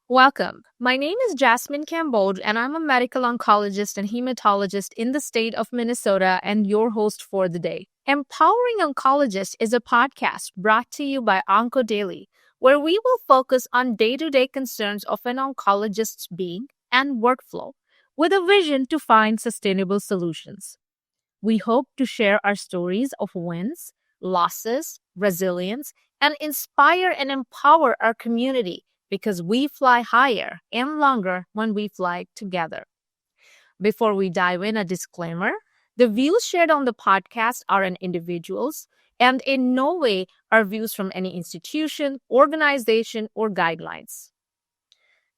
Welcome. My name is Jasmine Cambode, and I'm a medical oncologist and hematologist in the state of Minnesota and your host for the day. Empowering Oncologists is a podcast brought to you by OncoDaily, where we will focus on day-to-day concerns of an oncologist's being and workflow with a vision to find sustainable solutions. We hope to share our stories of wins, losses, resilience, and inspire and empower our community because we fly higher and longer when we fly together. Before we dive in, a disclaimer. The views shared on the podcast are an individual's and in no way are views from any institution, organization, or guidelines.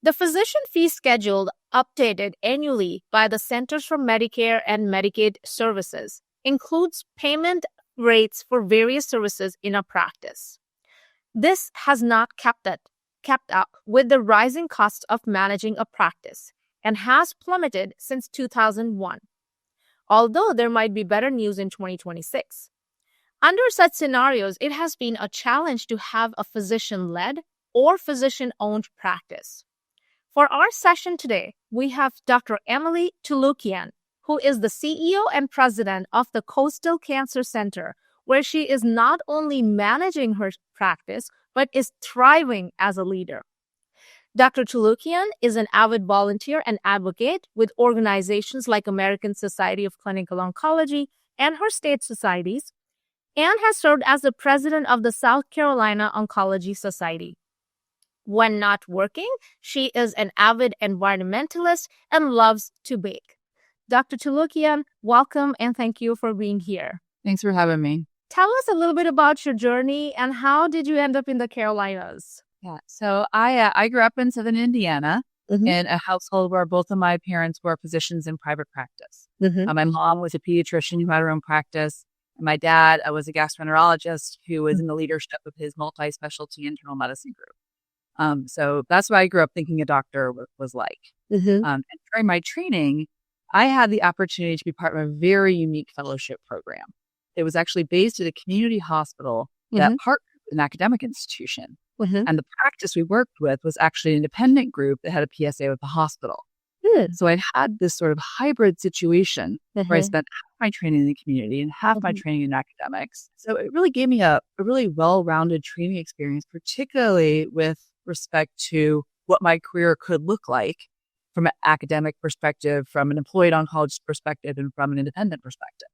The physician fee schedule updated annually by the Centers for Medicare and Medicaid Services includes payment rates for various services in a practice. This has not kept up with the rising cost of managing a practice and has plummeted since 2001, although there might be better news in 2026. Under such scenarios, it has been a challenge to have a physician-led or physician-owned practice. For our session today, we have Dr. Emily Touloukian, who is the CEO and president of the Coastal Cancer Center, where she is not only managing her practice, but is thriving as a leader. Dr. Touloukian is an avid volunteer and advocate with organizations like American Society of Clinical Oncology and her state societies, and has served as the president of the South Carolina Oncology Society. When not working, she is an avid environmentalist and loves to bake. Dr. Touloukian, welcome and thank you for being here. Thanks for having me. Tell us a little bit about your journey and how did you end up in the Carolinas? Yeah, so I grew up in Southern Indiana in a household where both of my parents were physicians in private practice. My mom was a pediatrician who had her own practice. And my dad was a gastroenterologist who was in the leadership of his multi-specialty internal medicine group. So that's what I grew up thinking a doctor was like. And during my training, I had the opportunity to be part of a very unique fellowship program. It was actually based at a community hospital that partnered with an academic institution. And the practice we worked with was actually an independent group that had a PSA with the hospital. So I had this sort of hybrid situation where I spent half my training in the community and half my training in academics. So it really gave me a really well-rounded training experience, particularly with respect to what my career could look like from an academic perspective, from an employed oncologist perspective, and from an independent perspective.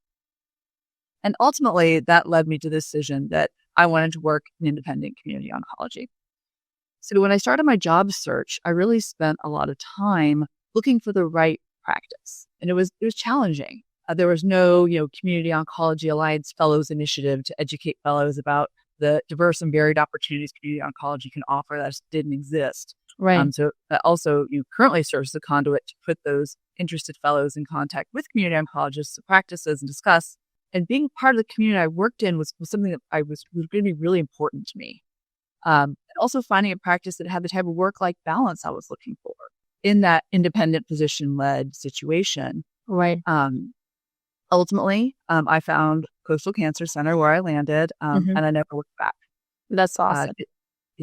And ultimately, that led me to the decision that I wanted to work in independent community oncology. So when I started my job search, I really spent a lot of time looking for the right practice. And it was challenging. There was no, Community Oncology Alliance Fellows Initiative to educate fellows about the diverse and varied opportunities community oncology can offer that didn't exist. Right. So that also currently serves as a conduit to put those interested fellows in contact with community oncologists, practices, and discuss. And being part of the community I worked in was something that was going to be really important to me. And also finding a practice that had the type of work-life balance I was looking for in that independent physician-led situation. Right. Ultimately, I found Coastal Cancer Center where I landed, and I never looked back. That's awesome.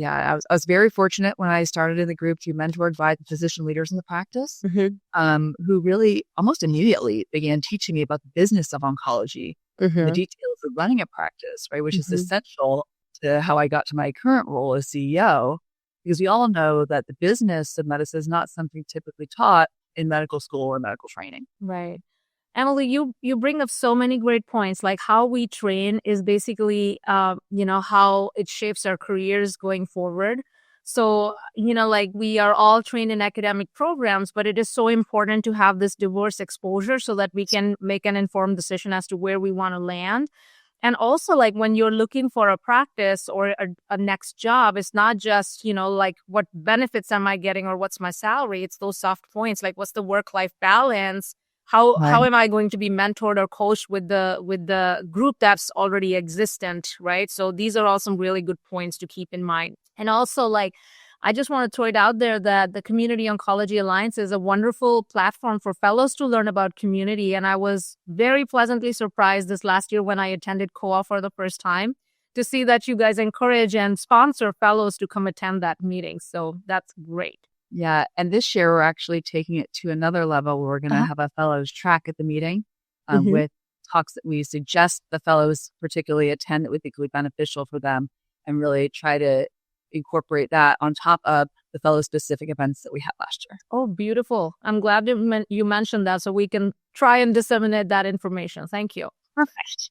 I was very fortunate when I started in the group to mentor and advise physician leaders in the practice, who really almost immediately began teaching me about the business of oncology, the details of running a practice, right, which is essential to how I got to my current role as CEO, because we all know that the business of medicine is not something typically taught in medical school or medical training. Right. Emily, you bring up so many great points, like how we train is basically, how it shapes our careers going forward. So, like we are all trained in academic programs, but it is so important to have this diverse exposure so that we can make an informed decision as to where we want to land. And also, like when you're looking for a practice or a next job, it's not just, like what benefits am I getting or what's my salary? It's those soft points, like what's the work-life balance? How am I going to be mentored or coached with the group that's already existent, right? So these are all some really good points to keep in mind. And also, like, I just want to throw it out there that the Community Oncology Alliance is a wonderful platform for fellows to learn about community. And I was very pleasantly surprised this last year when I attended COA for the first time to see that you guys encourage and sponsor fellows to come attend that meeting. So that's great. Yeah. And this year, we're actually taking it to another level where we're going to have a fellows track at the meeting with talks that we suggest the fellows particularly attend that we think would be beneficial for them, and really try to incorporate that on top of the fellow-specific events that we had last year. Oh, beautiful. I'm glad you mentioned that so we can try and disseminate that information. Thank you. Perfect.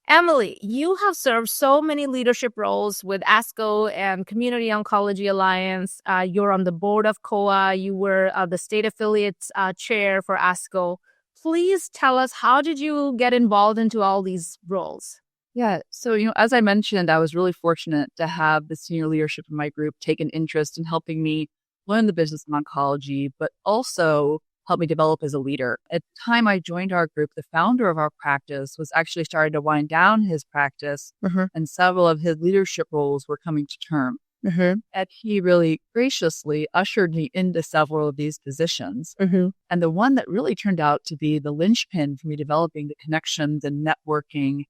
Emily, you have served so many leadership roles with ASCO and Community Oncology Alliance. You're on the board of COA. You were the state affiliates chair for ASCO. Please tell us, how did you get involved into all these roles? Yeah. So, as I mentioned, I was really fortunate to have the senior leadership in my group take an interest in helping me learn the business of oncology, but also help me develop as a leader. At the time I joined our group, the founder of our practice was actually starting to wind down his practice, and several of his leadership roles were coming to term. And he really graciously ushered me into several of these positions. And the one that really turned out to be the linchpin for me developing the connections and networking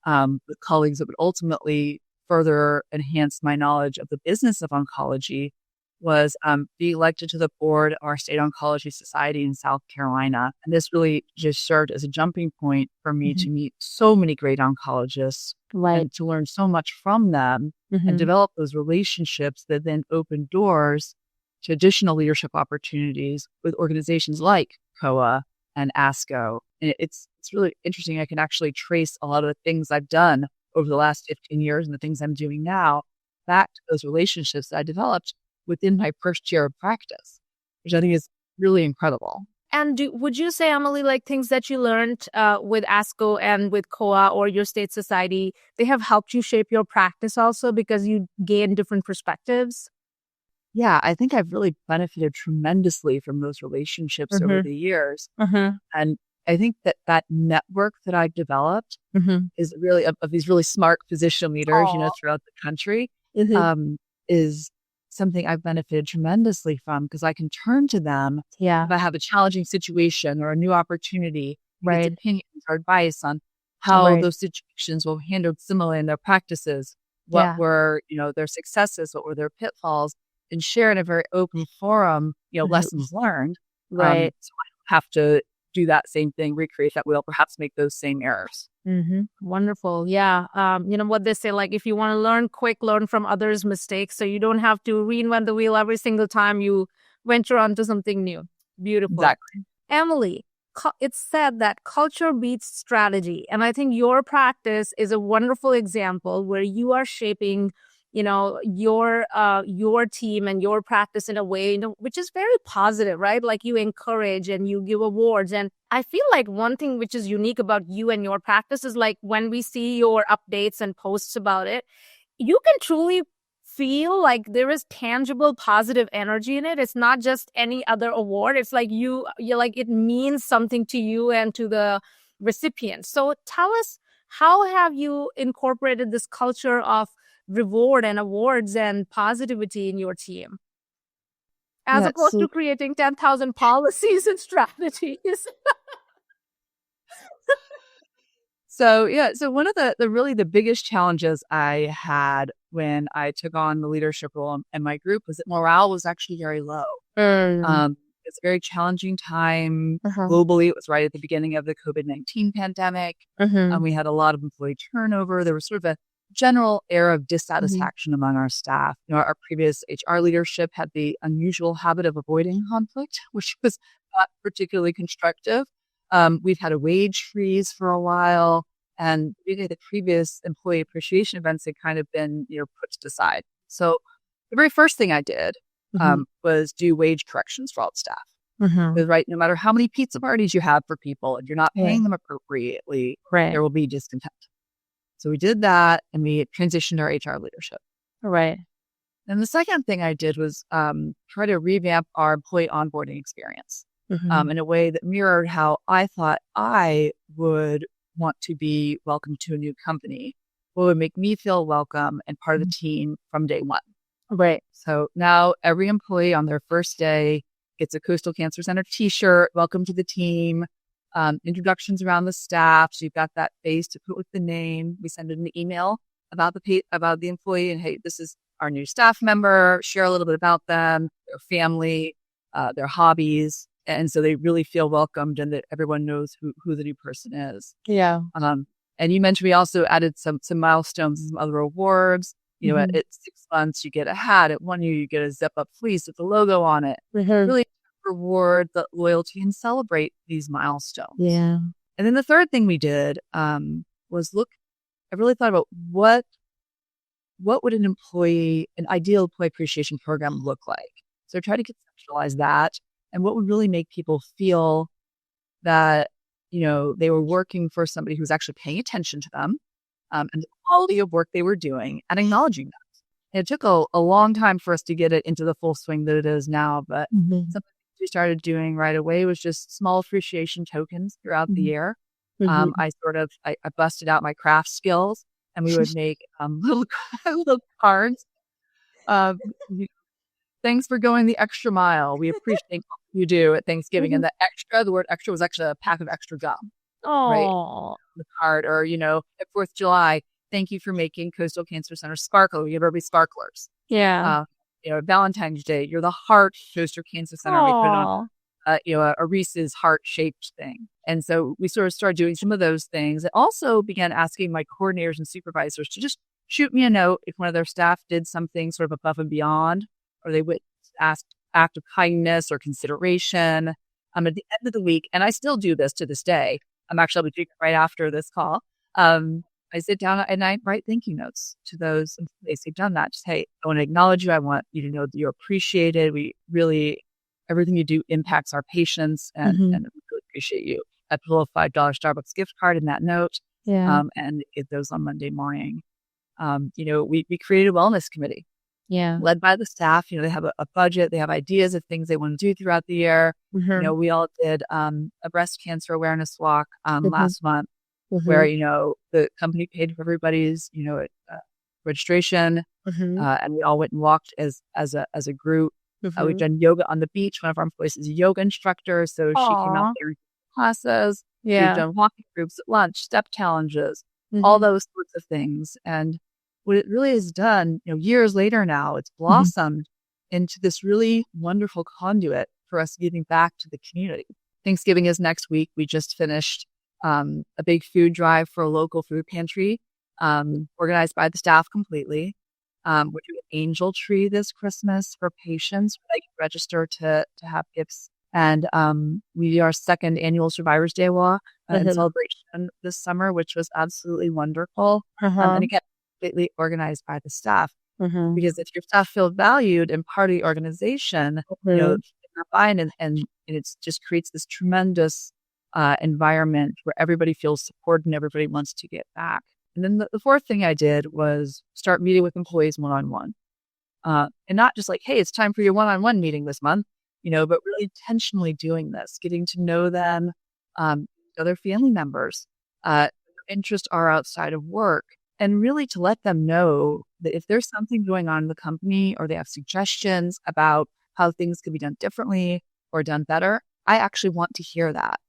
with colleagues that would ultimately further enhance my knowledge of the business of oncology was being elected to the board of our state oncology society in South Carolina. And this really just served as a jumping point for me to meet so many great oncologists and to learn so much from them and develop those relationships that then opened doors to additional leadership opportunities with organizations like COA and ASCO. And it's really interesting. I can actually trace a lot of the things I've done over the last 15 years and the things I'm doing now back to those relationships that I developed within my first year of practice, which I think is really incredible. And would you say, Emily, like things that you learned with ASCO and with COA or your state society, they have helped you shape your practice also because you gain different perspectives? Yeah, I think I've really benefited tremendously from those relationships over the years. And I think that network that I've developed is really of these really smart physician leaders, throughout the country, is something I've benefited tremendously from, because I can turn to them if I have a challenging situation or a new opportunity, get opinions or advice on how those situations will be handled similarly in their practices, what were, their successes, what were their pitfalls, and share in a very open forum, lessons learned. So I don't have to do that same thing, recreate that wheel, perhaps make those same errors. Wonderful. Yeah. You know what they say, like, if you want to learn quick, learn from others' mistakes. So you don't have to reinvent the wheel every single time you venture onto something new. Beautiful. Exactly. Emily, it's said that culture beats strategy. And I think your practice is a wonderful example where you are shaping your team and your practice in a way, which is very positive, right? Like you encourage and you give awards. And I feel like one thing which is unique about you and your practice is like when we see your updates and posts about it, you can truly feel like there is tangible positive energy in it. It's not just any other award. It's like you're like, it means something to you and to the recipient. So tell us, how have you incorporated this culture of reward and awards and positivity in your team, as opposed to creating 10,000 policies and strategies? So one of the really the biggest challenges I had when I took on the leadership role in my group was that morale was actually very low. It's a very challenging time globally. It was right at the beginning of the COVID-19 pandemic. We had a lot of employee turnover. There was sort of a general air of dissatisfaction among our staff. Our previous HR leadership had the unusual habit of avoiding conflict, which was not particularly constructive. We've had a wage freeze for a while, and really the previous employee appreciation events had kind of been, put to the side. So the very first thing I did was do wage corrections for all the staff. Because, no matter how many pizza parties you have for people and you're not paying them appropriately, there will be discontent. So we did that, and we transitioned our HR leadership. And the second thing I did was try to revamp our employee onboarding experience in a way that mirrored how I thought I would want to be welcome to a new company, what would make me feel welcome and part of the team from day one. So now every employee on their first day gets a Coastal Cancer Center t-shirt, welcome to the team, introductions around the staff. So you've got that face to put with the name. We send an email about the employee and, hey, this is our new staff member, share a little bit about them, their family, their hobbies. And so they really feel welcomed and that everyone knows who the new person is. Yeah. And you mentioned we also added some milestones, some other awards. At 6 months, you get a hat. At 1 year, you get a zip-up fleece with the logo on it. Really reward the loyalty and celebrate these milestones. Yeah. And then the third thing we did was I really thought about what would an ideal employee appreciation program look like? So try to conceptualize that and what would really make people feel that, they were working for somebody who's actually paying attention to them and the quality of work they were doing and acknowledging that. And it took a long time for us to get it into the full swing that it is now, but something we started doing right away was just small appreciation tokens throughout the year. I busted out my craft skills and we would make little cards. Thanks for going the extra mile. We appreciate what you do at Thanksgiving. And the word extra was actually a pack of extra gum. Right? The card, or, at 4th of July, thank you for making Coastal Cancer Center sparkle. We give everybody sparklers. Yeah. Valentine's Day, you're the heart Coastal Cancer Center. We put it on a Reese's heart-shaped thing. And so we sort of started doing some of those things. I also began asking my coordinators and supervisors to just shoot me a note if one of their staff did something sort of above and beyond, or they would ask act of kindness or consideration. At the end of the week, and I still do this to this day. I'll be doing it right after this call. I sit down and I write thank you notes to those employees who've done that. Just, hey, I want to acknowledge you. I want you to know that you're appreciated. Everything you do impacts our patients and we really appreciate you. I put a little $5 Starbucks gift card in that note. Yeah. And get those on Monday morning. We created a wellness committee. Yeah. Led by the staff. They have a budget. They have ideas of things they want to do throughout the year. We all did a breast cancer awareness walk last month where, the company paid for everybody's, registration. And we all went and walked as a group. We've done yoga on the beach. One of our employees is a yoga instructor. So she came out there classes. Yeah. We've done walking groups at lunch, step challenges, all those sorts of things. And what it really has done, years later now, it's blossomed into this really wonderful conduit for us giving back to the community. Thanksgiving is next week. We just finished a big food drive for a local food pantry, organized by the staff completely. We're doing an angel tree this Christmas for patients where they can register to have gifts. And we did our second annual Survivors Day walk and celebration this summer, which was absolutely wonderful. And again, completely organized by the staff. Because if your staff feel valued and part of the organization, they're fine, and it just creates this tremendous environment where everybody feels supported and everybody wants to get back. And then the fourth thing I did was start meeting with employees one-on-one. And not just like, hey, it's time for your one-on-one meeting this month, but really intentionally doing this, getting to know them, other family members, interests are outside of work. And really to let them know that if there's something going on in the company or they have suggestions about how things could be done differently or done better, I actually want to hear that.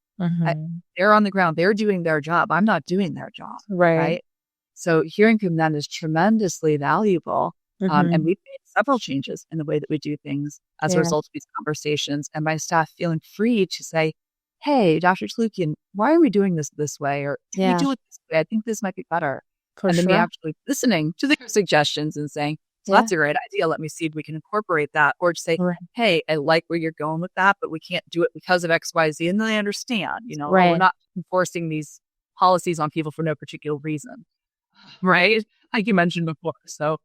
They're on the ground. They're doing their job. I'm not doing their job. Right. So hearing from them is tremendously valuable. And we've made several changes in the way that we do things as a result of these conversations. And my staff feeling free to say, hey, Dr. Touloukian, why are we doing this way? Or can we do it this way? I think this might be better. And then me actually listening to their suggestions and saying, well, that's a great idea. Let me see if we can incorporate that. Or to say, hey, I like where you're going with that, but we can't do it because of X, Y, Z. And then they understand, we're not enforcing these policies on people for no particular reason. Right? Like you mentioned before. So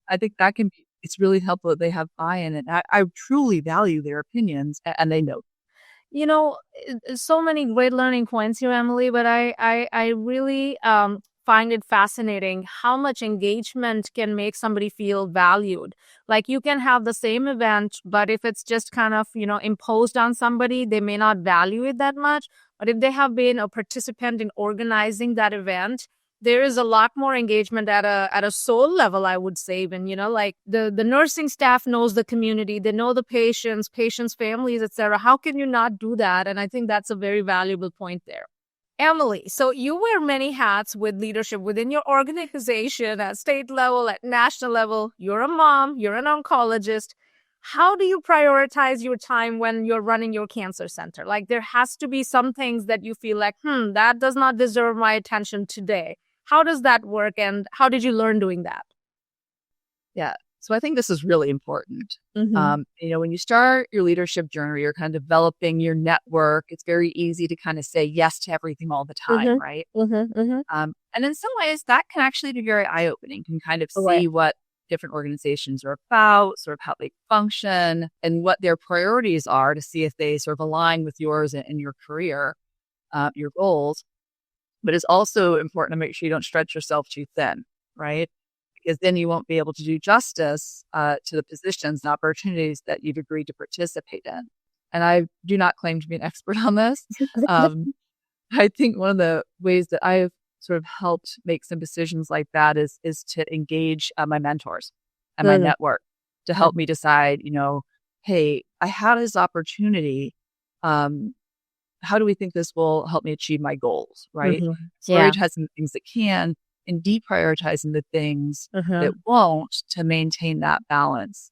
I think that it's really helpful that they have buy-in. And I truly value their opinions and they know. So many great learning points here, Emily, but I really find it fascinating how much engagement can make somebody feel valued. Like you can have the same event, but if it's just kind of, imposed on somebody, they may not value it that much. But if they have been a participant in organizing that event, there is a lot more engagement at a soul level, I would say. Even, like the nursing staff knows the community, they know the patients, families, etc. How can you not do that? And I think that's a very valuable point there. Emily, so you wear many hats with leadership within your organization at state level, at national level. You're a mom, you're an oncologist. How do you prioritize your time when you're running your cancer center? Like, there has to be some things that you feel like, that does not deserve my attention today. How does that work, and how did you learn doing that? Yeah. So I think this is really important. When you start your leadership journey, you're kind of developing your network. It's very easy to kind of say yes to everything all the time, right? And in some ways, that can actually be very eye-opening. You can kind of see what different organizations are about, sort of how they function, and what their priorities are to see if they sort of align with yours and your career, your goals. But it's also important to make sure you don't stretch yourself too thin, right? Because then you won't be able to do justice to the positions and opportunities that you've agreed to participate in. And I do not claim to be an expert on this. I think one of the ways that I've sort of helped make some decisions like that is to engage my mentors and my network to help me decide, hey, I had this opportunity. How do we think this will help me achieve my goals, right? Prioritizing the things that can and deprioritizing the things that won't to maintain that balance.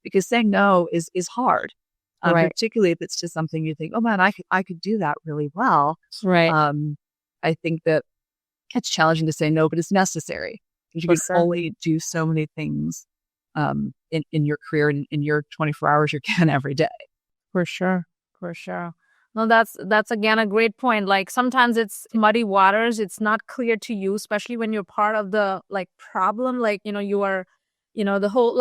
Because saying no is hard, particularly if it's to something you think, oh man, I could do that really well. I think that it's challenging to say no, but it's necessary. You can only do so many things in your career in your 24 hours you're given every day. For sure. No, that's again a great point. Like, sometimes it's muddy waters. It's not clear to you, especially when you're part of the problem. Like, you are, the whole,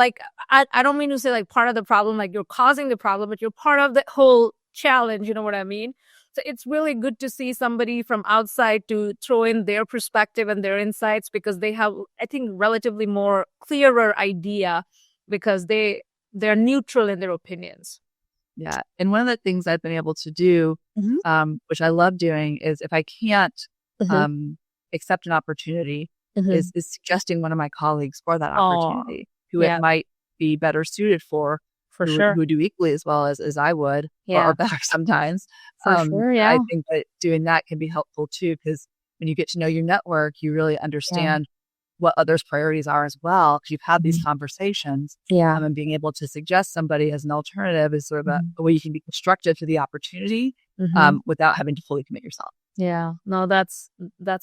I don't mean to say like part of the problem, like you're causing the problem, but you're part of the whole challenge. You know what I mean? So it's really good to see somebody from outside to throw in their perspective and their insights, because they have, I think, relatively more clearer idea, because they're neutral in their opinions. Yeah. And one of the things I've been able to do, which I love doing, is if I can't accept an opportunity, is suggesting one of my colleagues for that opportunity, who it might be better suited for who would do equally as well as I would, or better sometimes. I think that doing that can be helpful too, because when you get to know your network, you really understand what others' priorities are as well, because you've had these conversations. And being able to suggest somebody as an alternative is sort of a way you can be constructive to the opportunity without having to fully commit yourself. Yeah, no, that's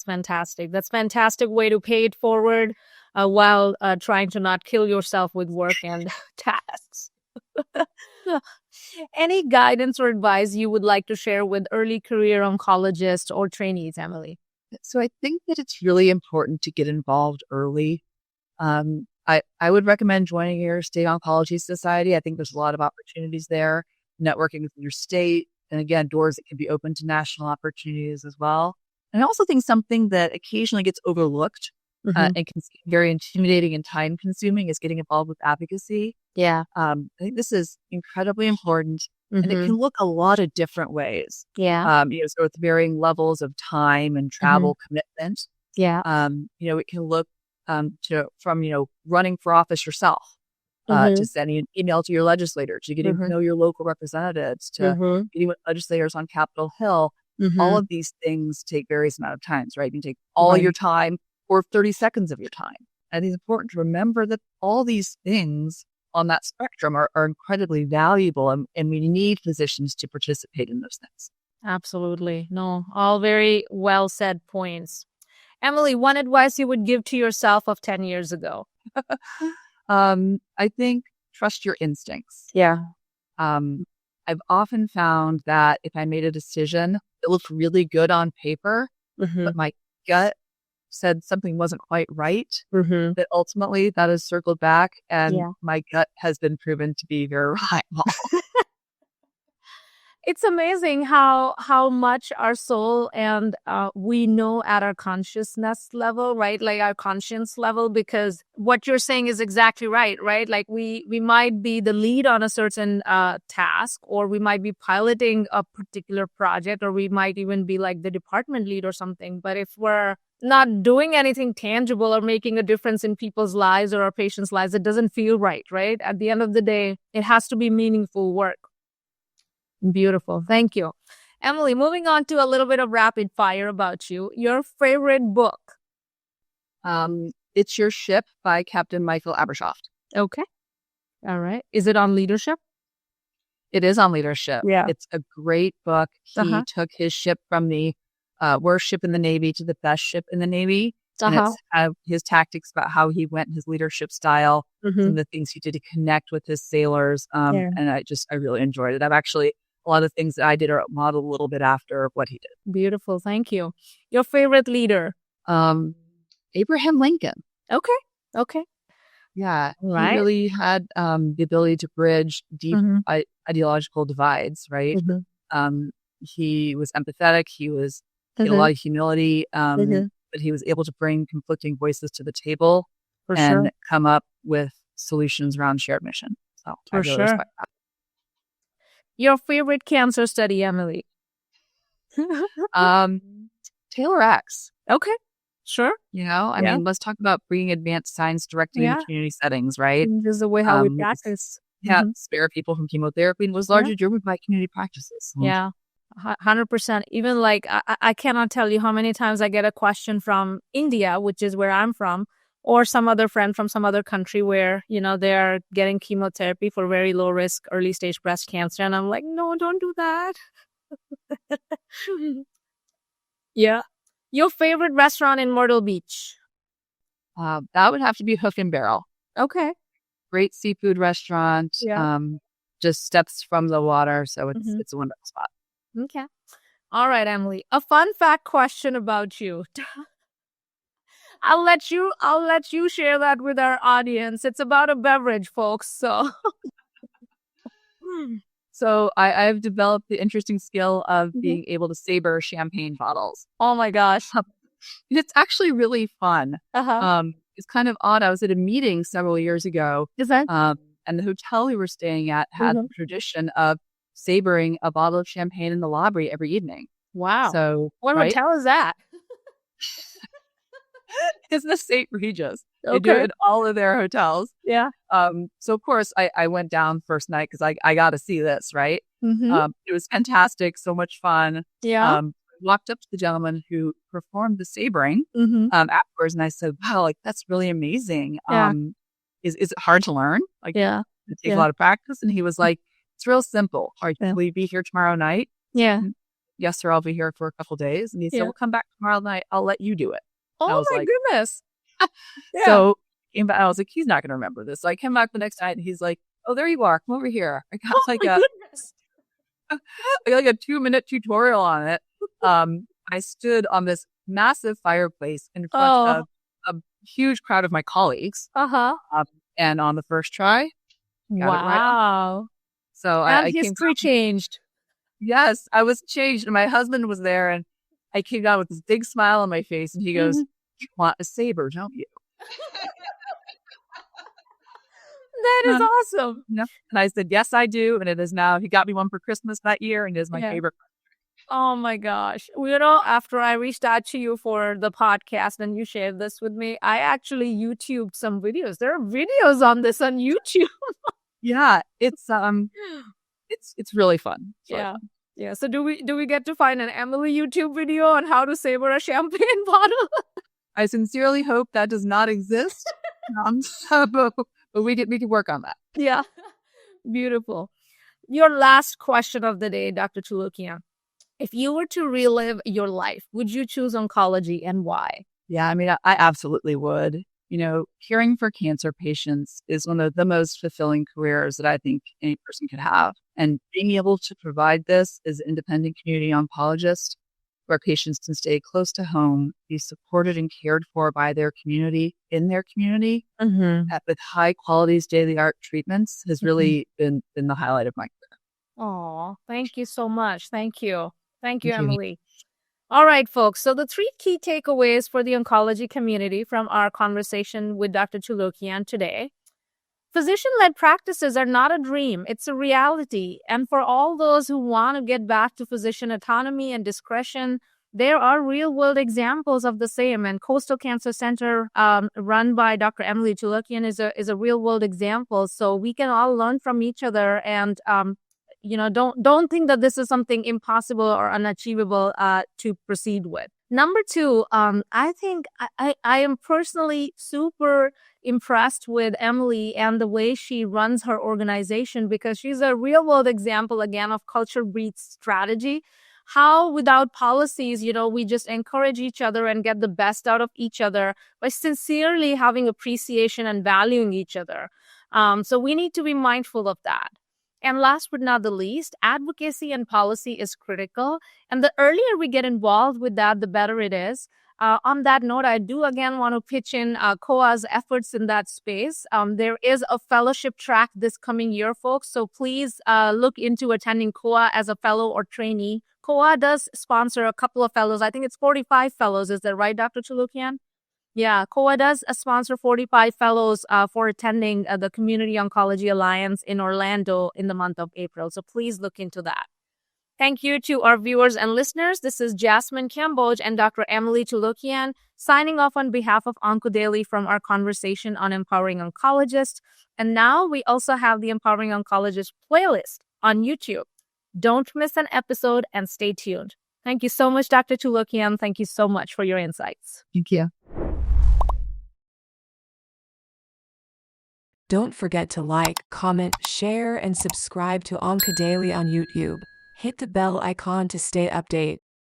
fantastic. That's fantastic way to pay it forward while trying to not kill yourself with work and tasks. Any guidance or advice you would like to share with early career oncologists or trainees, Emily? So I think that it's really important to get involved early. I would recommend joining your state oncology society. I think there's a lot of opportunities there, networking within your state, and again, doors that can be open to national opportunities as well. And I also think something that occasionally gets overlooked and can be very intimidating and time consuming is getting involved with advocacy. I think this is incredibly important. And it can look a lot of different ways. So with varying levels of time and travel commitment. It can look from running for office yourself, to sending an email to your legislator, to getting to know your local representatives, to getting with legislators on Capitol Hill. All of these things take various amount of times, right? You can take all your time or 30 seconds of your time. I think it's important to remember that all these things on that spectrum are incredibly valuable, and we need physicians to participate in those things. Absolutely. No, all very well said points. Emily, one advice you would give to yourself of 10 years ago? I think trust your instincts. I've often found that if I made a decision that looked really good on paper, but my gut said something wasn't quite right, that ultimately that has circled back and my gut has been proven to be very reliable. It's amazing how much our soul and we know at our consciousness level, right? Like our conscience level, because what you're saying is exactly right? Like we might be the lead on a certain task, or we might be piloting a particular project, or we might even be like the department lead or something. But if we're not doing anything tangible or making a difference in people's lives or our patients' lives, it doesn't feel right? At the end of the day, it has to be meaningful work. Beautiful. Thank you. Emily, moving on to a little bit of rapid fire about you. Your favorite book? It's Your Ship by Captain Michael Abershoft. Okay. All right. Is it on leadership? It is on leadership. Yeah. It's a great book. He took his ship from the worst ship in the Navy to the best ship in the Navy. And it's his tactics about how he went, his leadership style, and the things he did to connect with his sailors. And I really enjoyed it. I've actually, a lot of things that I did are modeled a little bit after what he did. Beautiful. Thank you. Your favorite leader? Abraham Lincoln. Okay. Yeah. Right. He really had the ability to bridge deep ideological divides, right? He was empathetic. He had a lot of humility, but he was able to bring conflicting voices to the table and come up with solutions around shared mission. So I really respect that. Your favorite cancer study, Emily? Taylor X. Okay. Sure. I mean, let's talk about bringing advanced science directly into community settings, right? This is the way how we practice. Yeah, spare people from chemotherapy and was largely driven by community practices. Yeah, 100%. Even like, I cannot tell you how many times I get a question from India, which is where I'm from, or some other friend from some other country where, they're getting chemotherapy for very low risk early stage breast cancer. And I'm like, no, don't do that. Yeah. Your favorite restaurant in Myrtle Beach? That would have to be Hook and Barrel. Okay. Great seafood restaurant. Yeah. Just steps from the water. So it's a wonderful spot. Okay. All right, Emily. A fun fact question about you. I'll let you share that with our audience. It's about a beverage, folks. So I've developed the interesting skill of being able to saber champagne bottles. Oh my gosh. It's actually really fun. It's kind of odd. I was at a meeting several years ago. Is that? And the hotel we were staying at had the tradition of sabering a bottle of champagne in the lobby every evening. Wow. So what hotel is that? It's the St. Regis. They do it in all of their hotels. Yeah. So of course I went down first night because I got to see this, right? It was fantastic. So much fun. Yeah. Walked up to the gentleman who performed the sabering afterwards. And I said, wow, like, that's really amazing. Yeah. Is it hard to learn? Like, yeah. It takes a lot of practice. And he was like, it's real simple. Will you be here tomorrow night? Yeah. Yes, sir. I'll be here for a couple days. And he said, well, come back tomorrow night. I'll let you do it. Oh my goodness. So came back, I was like, he's not going to remember this. So I came back the next night and he's like, oh, there you are. Come over here. I got I got like a 2-minute tutorial on it. I stood on this massive fireplace in front of a huge crowd of my colleagues. And on the first try, got it right. So and I history changed. Yes, I was changed. And my husband was there and I came down with this big smile on my face and he goes, you want a saber, don't you? That is awesome. No. And I said, yes, I do. And it is now. He got me one for Christmas that year and it is my favorite. Oh my gosh. After I reached out to you for the podcast and you shared this with me, I actually YouTubed some videos. There are videos on this on YouTube. Yeah, it's really fun. Yeah. So do we get to find an Emily YouTube video on how to saber a champagne bottle? I sincerely hope that does not exist. But we can work on that. Yeah. Beautiful. Your last question of the day, Dr. Touloukian. If you were to relive your life, would you choose oncology and why? Yeah, I mean, I absolutely would. Caring for cancer patients is one of the most fulfilling careers that I think any person could have. And being able to provide this as an independent community oncologist, where patients can stay close to home, be supported and cared for by their community, in their community, with high quality state-of-the-art treatments has really been the highlight of my career. Oh, thank you so much. Thank you. Thank you, Emily. All right, folks. So the 3 key takeaways for the oncology community from our conversation with Dr. Touloukian today. Physician-led practices are not a dream. It's a reality. And for all those who want to get back to physician autonomy and discretion, there are real-world examples of the same. And Coastal Cancer Center, run by Dr. Emily Touloukian, is a real-world example. So we can all learn from each other and don't think that this is something impossible or unachievable to proceed with. Number two, I think I am personally super impressed with Emily and the way she runs her organization, because she's a real world example again of culture breeds strategy. How without policies, we just encourage each other and get the best out of each other by sincerely having appreciation and valuing each other. So we need to be mindful of that. And last but not the least, advocacy and policy is critical. And the earlier we get involved with that, the better it is. On that note, I do again want to pitch in COA's efforts in that space. There is a fellowship track this coming year, folks. So please look into attending COA as a fellow or trainee. COA does sponsor a couple of fellows. I think it's 45 fellows. Is that right, Dr. Touloukian? Yeah, COA does sponsor 45 fellows for attending the Community Oncology Alliance in Orlando in the month of April. So please look into that. Thank you to our viewers and listeners. This is Jasmine Kamboj and Dr. Emily Touloukian signing off on behalf of OncoDaily from our conversation on Empowering Oncologists. And now we also have the Empowering Oncologist playlist on YouTube. Don't miss an episode and stay tuned. Thank you so much, Dr. Touloukian. Thank you so much for your insights. Thank you. Don't forget to like, comment, share, and subscribe to OncoDaily on YouTube. Hit the bell icon to stay updated.